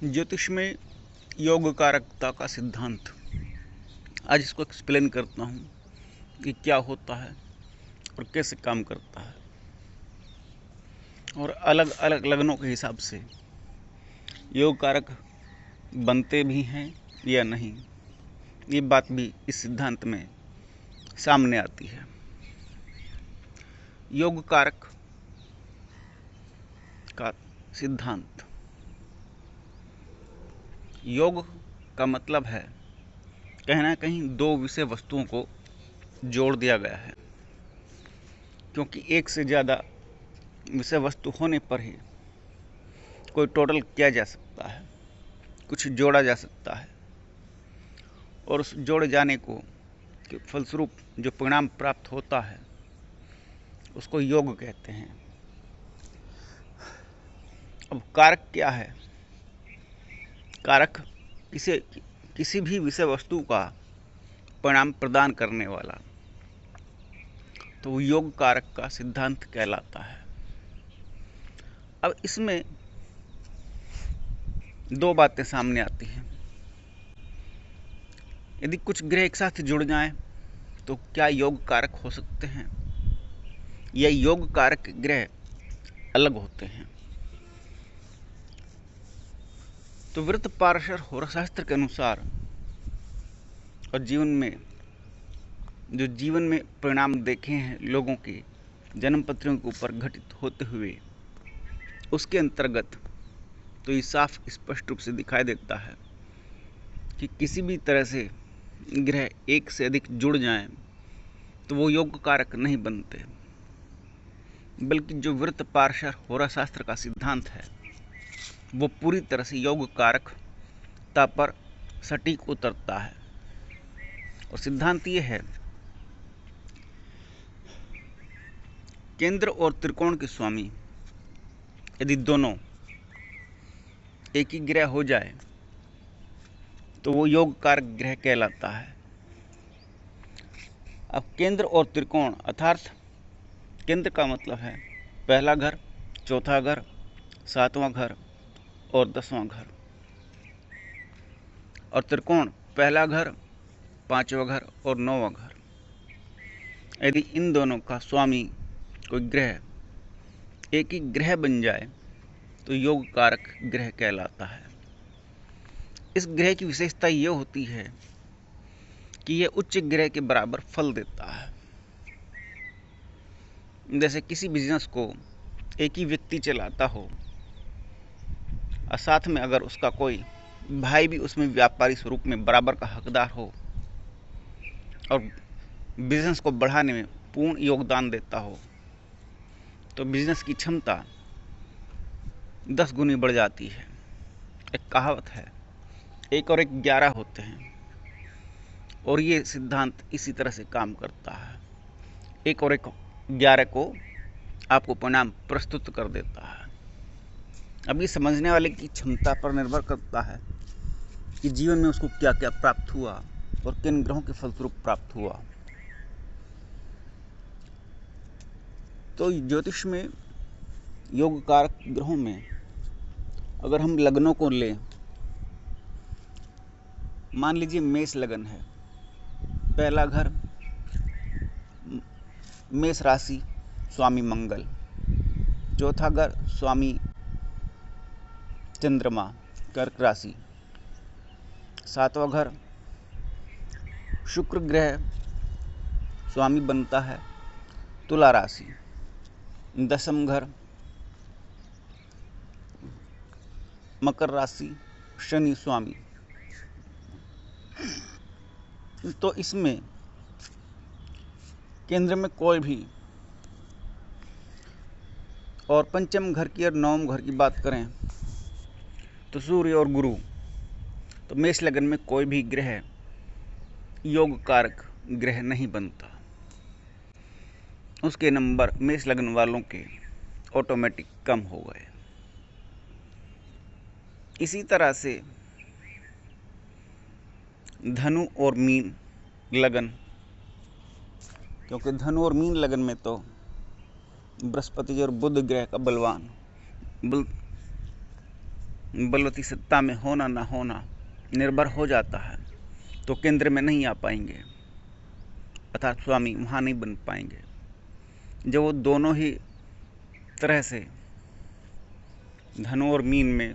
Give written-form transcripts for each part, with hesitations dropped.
ज्योतिष में योग कारकता का सिद्धांत, आज इसको एक्सप्लेन करता हूँ कि क्या होता है और कैसे काम करता है, और अलग अलग लग्नों के हिसाब से योग कारक बनते भी हैं या नहीं, ये बात भी इस सिद्धांत में सामने आती है। योग कारक का सिद्धांत, योग का मतलब है कहीं ना कहीं दो विषय वस्तुओं को जोड़ दिया गया है, क्योंकि एक से ज़्यादा विषय वस्तु होने पर ही कोई टोटल किया जा सकता है, कुछ जोड़ा जा सकता है, और उस जोड़े जाने को के फलस्वरूप जो परिणाम प्राप्त होता है उसको योग कहते हैं। अब कारक क्या है? कारक किसी भी विषय वस्तु का परिणाम प्रदान करने वाला, तो वो योग कारक का सिद्धांत कहलाता है। अब इसमें दो बातें सामने आती हैं। यदि कुछ ग्रह एक साथ जुड़ जाएं तो क्या योग कारक हो सकते हैं, या योग कारक ग्रह अलग होते हैं? तो वृत्त पारशर होराशास्त्र के अनुसार और जीवन में परिणाम देखे हैं लोगों के जन्म पत्रियों के ऊपर घटित होते हुए, उसके अंतर्गत तो ये साफ स्पष्ट रूप से दिखाई देता है कि किसी भी तरह से ग्रह एक से अधिक जुड़ जाएं तो वो योग कारक नहीं बनते, बल्कि जो वृत्त पारशर होराशास्त्र का सिद्धांत है वो पूरी तरह से योग कारकता पर सटीक उतरता है। और सिद्धांत ये है, केंद्र और त्रिकोण के स्वामी यदि दोनों एक ही ग्रह हो जाए तो वो योग कारक ग्रह कहलाता है। अब केंद्र और त्रिकोण अर्थात केंद्र का मतलब है पहला घर, चौथा घर, सातवां घर और 10वां घर, और त्रिकोण पहला घर, पांचवा घर और 9वां घर। यदि इन दोनों का स्वामी कोई ग्रह एक ही ग्रह बन जाए तो योग कारक ग्रह कहलाता है। इस ग्रह की विशेषता ये होती है कि यह उच्च ग्रह के बराबर फल देता है। जैसे किसी बिजनेस को एक ही व्यक्ति चलाता हो और साथ में अगर उसका कोई भाई भी उसमें व्यापारी स्वरूप में बराबर का हकदार हो और बिजनेस को बढ़ाने में पूर्ण योगदान देता हो, तो बिजनेस की क्षमता 10 गुनी बढ़ जाती है। एक कहावत है, 1 और 1 11 होते हैं, और ये सिद्धांत इसी तरह से काम करता है। 1 और 1 11 को आपको परिणाम प्रस्तुत कर देता है। अब ये समझने वाले की क्षमता पर निर्भर करता है कि जीवन में उसको क्या क्या प्राप्त हुआ और किन ग्रहों के फलस्वरूप प्राप्त हुआ। तो ज्योतिष में योग कारक ग्रहों में अगर हम लग्नों को लें, मान लीजिए मेष लगन है, पहला घर मेष राशि स्वामी मंगल, चौथा घर स्वामी चंद्रमा कर्क राशि, सातवां घर शुक्र ग्रह स्वामी बनता है तुला राशि, 10वां घर मकर राशि शनि स्वामी। तो इसमें केंद्र में कोई भी, और पंचम घर की और 9वें घर की बात करें तो सूर्य और गुरु, तो मेष लगन में कोई भी ग्रह योग कारक ग्रह नहीं बनता। उसके नंबर मेष लगन वालों के ऑटोमेटिक कम हो गए। इसी तरह से धनु और मीन लगन, क्योंकि धनु और मीन लगन में तो बृहस्पति और बुध ग्रह का बलवती सत्ता में होना ना होना निर्भर हो जाता है, तो केंद्र में नहीं आ पाएंगे, अर्थात स्वामी वहाँ नहीं बन पाएंगे। जब वो दोनों ही तरह से धनु और मीन में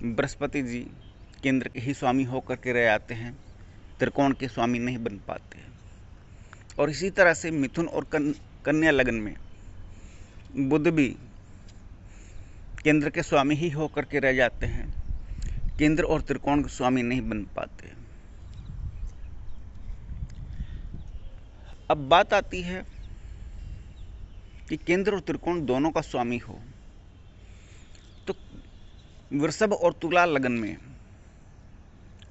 बृहस्पति जी केंद्र के ही स्वामी होकर के रह जाते हैं, त्रिकोण के स्वामी नहीं बन पाते। और इसी तरह से मिथुन और कन्या लग्न में बुध भी केंद्र के स्वामी ही होकर के रह जाते हैं, केंद्र और त्रिकोण के स्वामी नहीं बन पाते। अब बात आती है कि केंद्र और त्रिकोण दोनों का स्वामी हो, तो वृषभ और तुला लगन में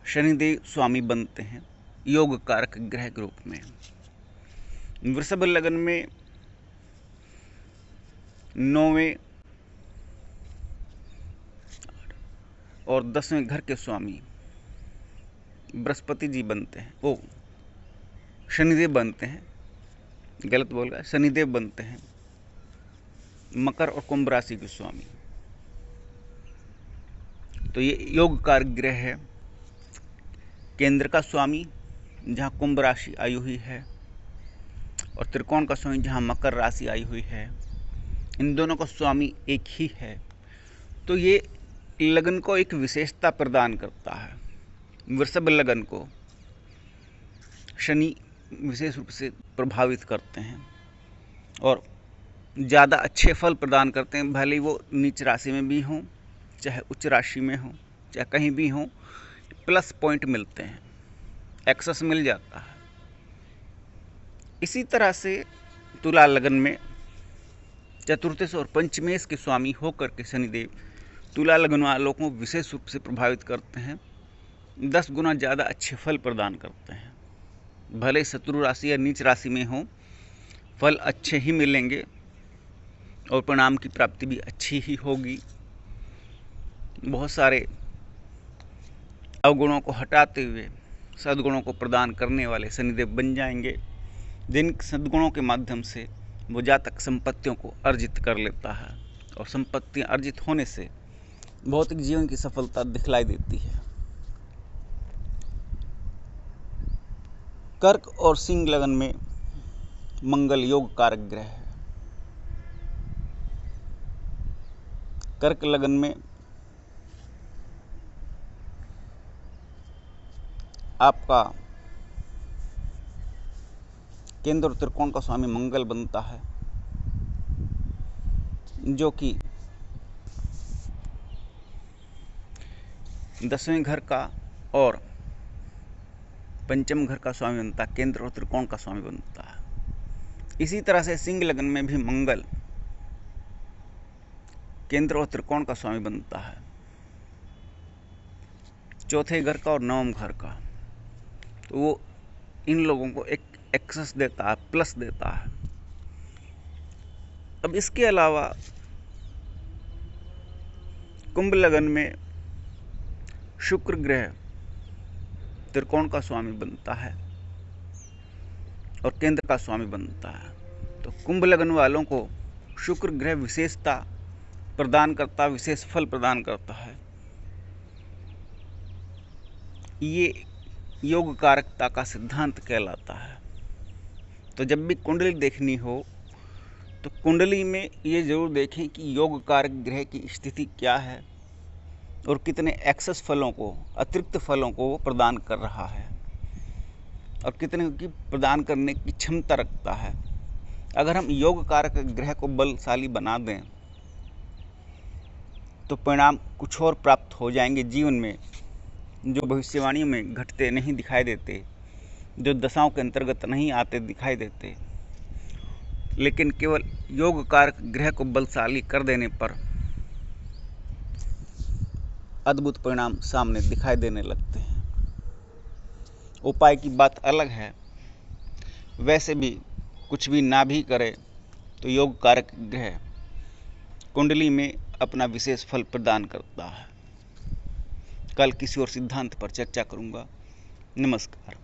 शनिदेव स्वामी बनते हैं योग कारक ग्रह के रूप में। वृषभ लगन में 9वें और 10वें घर के स्वामी बृहस्पति जी बनते हैं, वो शनिदेव बनते हैं, गलत बोल गया, शनिदेव बनते हैं मकर और कुंभ राशि के स्वामी। तो ये योग कारक ग्रह है। केंद्र का स्वामी जहाँ कुंभ राशि आई हुई है और त्रिकोण का स्वामी जहाँ मकर राशि आई हुई है, इन दोनों का स्वामी एक ही है। तो ये लगन को एक विशेषता प्रदान करता है। वृषभ लगन को शनि विशेष रूप से प्रभावित करते हैं और ज़्यादा अच्छे फल प्रदान करते हैं, भले ही वो नीच राशि में भी हों, चाहे उच्च राशि में हों, चाहे कहीं भी हों, प्लस पॉइंट मिलते हैं, एक्सेस मिल जाता है। इसी तरह से तुला लगन में चतुर्थेश और पंचमेश के स्वामी होकर के शनिदेव तुला लगन वालों को विशेष रूप से प्रभावित करते हैं, 10 गुना ज़्यादा अच्छे फल प्रदान करते हैं। भले शत्रु राशि या नीच राशि में हो, फल अच्छे ही मिलेंगे और परिणाम की प्राप्ति भी अच्छी ही होगी। बहुत सारे अवगुणों को हटाते हुए सद्गुणों को प्रदान करने वाले शनिदेव बन जाएंगे, जिन सद्गुणों के माध्यम से वो जातक संपत्तियों को अर्जित कर लेता है और संपत्तियां अर्जित होने से भौतिक जीवन की सफलता दिखलाई देती है। कर्क और सिंह लगन में मंगल योग कारक ग्रह है। कर्क लगन में आपका केंद्र और त्रिकोण का स्वामी मंगल बनता है, जो कि 10वें घर का और पंचम घर का स्वामी बनता है, केंद्र और त्रिकोण का स्वामी बनता है। इसी तरह से सिंह लगन में भी मंगल केंद्र और त्रिकोण का स्वामी बनता है, चौथे घर का और नवम घर का। तो वो इन लोगों को एक एक्सेस देता है, प्लस देता है। अब इसके अलावा कुंभ लगन में शुक्र ग्रह त्रिकोण का स्वामी बनता है और केंद्र का स्वामी बनता है। तो कुंभ लगन वालों को शुक्र ग्रह विशेषता प्रदान करता, विशेष फल प्रदान करता है। ये योग कारकता का सिद्धांत कहलाता है। तो जब भी कुंडली देखनी हो तो कुंडली में ये जरूर देखें कि योग कारक ग्रह की स्थिति क्या है और कितने एक्सेस फलों को, अतिरिक्त फलों को वो प्रदान कर रहा है और कितने की प्रदान करने की क्षमता रखता है। अगर हम योग कारक ग्रह को बलशाली बना दें तो परिणाम कुछ और प्राप्त हो जाएंगे जीवन में, जो भविष्यवाणियों में घटते नहीं दिखाई देते, जो दशाओं के अंतर्गत नहीं आते दिखाई देते, लेकिन केवल योग कारक ग्रह को बलशाली कर देने पर अद्भुत परिणाम सामने दिखाई देने लगते हैं। उपाय की बात अलग है, वैसे भी कुछ भी ना भी करे तो योग कारक ग्रह कुंडली में अपना विशेष फल प्रदान करता है। कल किसी और सिद्धांत पर चर्चा करूंगा। नमस्कार।